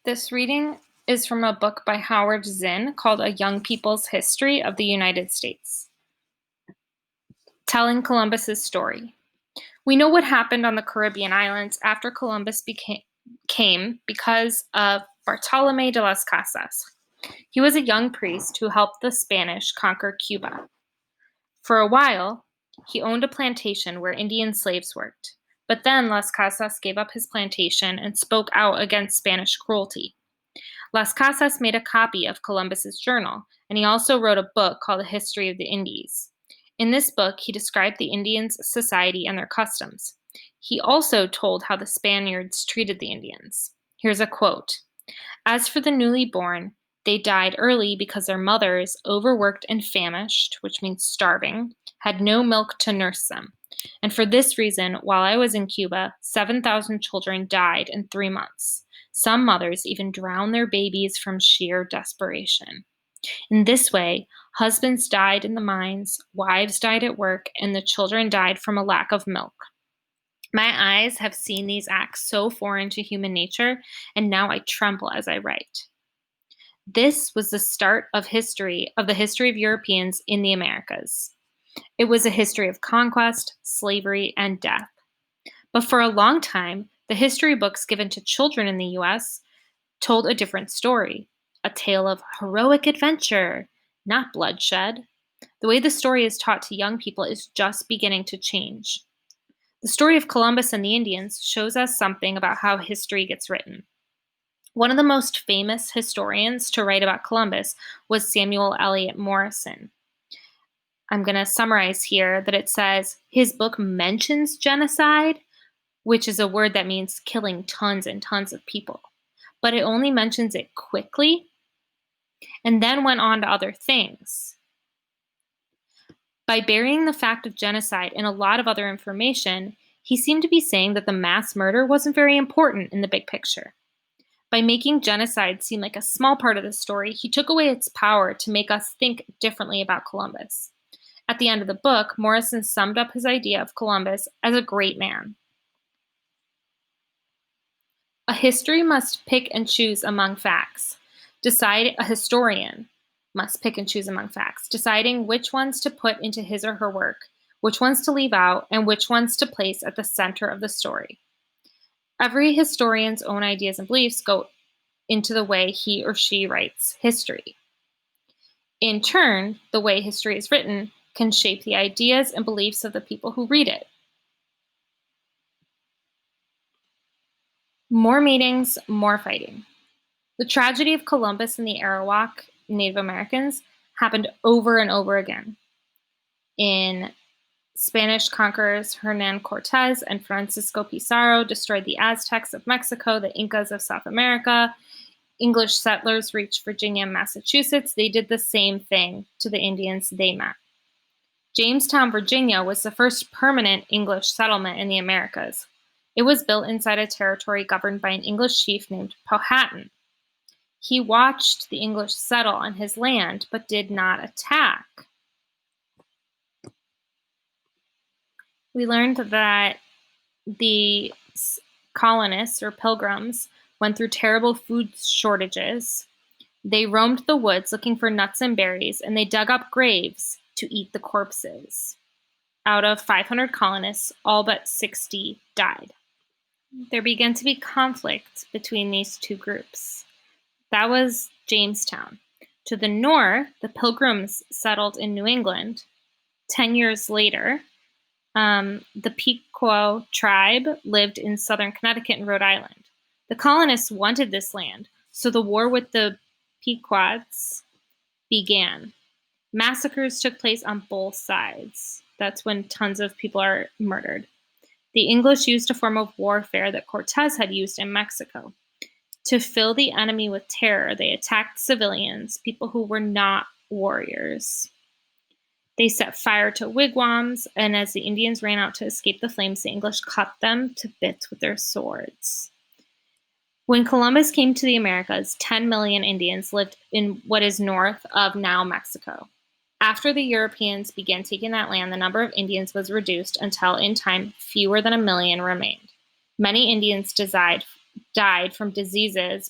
This reading is from a book by Howard Zinn called A Young People's History of the United States. Telling Columbus's story. We know what happened on the Caribbean islands after Columbus came because of Bartolome de las Casas. He was a young priest who helped the Spanish conquer Cuba. For a while, he owned a plantation where Indian slaves worked. But then Las Casas gave up his plantation and spoke out against Spanish cruelty. Las Casas made a copy of Columbus's journal, and he also wrote a book called The History of the Indies. In this book, he described the Indians' society and their customs. He also told how the Spaniards treated the Indians. Here's a quote. As for the newly born, they died early because their mothers, overworked and famished, which means starving, had no milk to nurse them. And for this reason, while I was in Cuba, 7,000 children died in 3 months. Some mothers even drowned their babies from sheer desperation. In this way, husbands died in the mines, wives died at work, and the children died from a lack of milk. My eyes have seen these acts so foreign to human nature, and now I tremble as I write. This was the start of the history of Europeans in the Americas. It was a history of conquest, slavery, and death. But for a long time, the history books given to children in the US told a different story, a tale of heroic adventure, not bloodshed. The way the story is taught to young people is just beginning to change. The story of Columbus and the Indians shows us something about how history gets written. One of the most famous historians to write about Columbus was Samuel Eliot Morison. I'm going to summarize here that it says his book mentions genocide, which is a word that means killing tons and tons of people, but it only mentions it quickly and then went on to other things. By burying the fact of genocide in a lot of other information, he seemed to be saying that the mass murder wasn't very important in the big picture. By making genocide seem like a small part of the story, he took away its power to make us think differently about Columbus. At the end of the book, Morison summed up his idea of Columbus as a great man. A history must pick and choose among facts. A historian must pick and choose among facts, deciding which ones to put into his or her work, which ones to leave out, and which ones to place at the center of the story. Every historian's own ideas and beliefs go into the way he or she writes history. In turn, the way history is written can shape the ideas and beliefs of the people who read it. More meetings, more fighting. The tragedy of Columbus and the Arawak Native Americans happened over and over again. In Spanish conquerors Hernan Cortez and Francisco Pizarro destroyed the Aztecs of Mexico, the Incas of South America. English settlers reached Virginia and Massachusetts. They did the same thing to the Indians they met. Jamestown, Virginia was the first permanent English settlement in the Americas. It was built inside a territory governed by an English chief named Powhatan. He watched the English settle on his land, but did not attack. We learned that the colonists or pilgrims went through terrible food shortages. They roamed the woods looking for nuts and berries, and they dug up graves to eat the corpses. Out of 500 colonists, all but 60 died. There began to be conflict between these two groups. That was Jamestown. To the north, the Pilgrims settled in New England. 10 years later, the Pequot tribe lived in southern Connecticut and Rhode Island. The colonists wanted this land, so the war with the Pequots began. Massacres took place on both sides. That's when tons of people are murdered. The English used a form of warfare that Cortez had used in Mexico. To fill the enemy with terror, they attacked civilians, people who were not warriors. They set fire to wigwams, and as the Indians ran out to escape the flames, the English cut them to bits with their swords. When Columbus came to the Americas, 10 million Indians lived in what is north of now Mexico. After the Europeans began taking that land, the number of Indians was reduced until, in time, fewer than 1 million remained. Many Indians died from diseases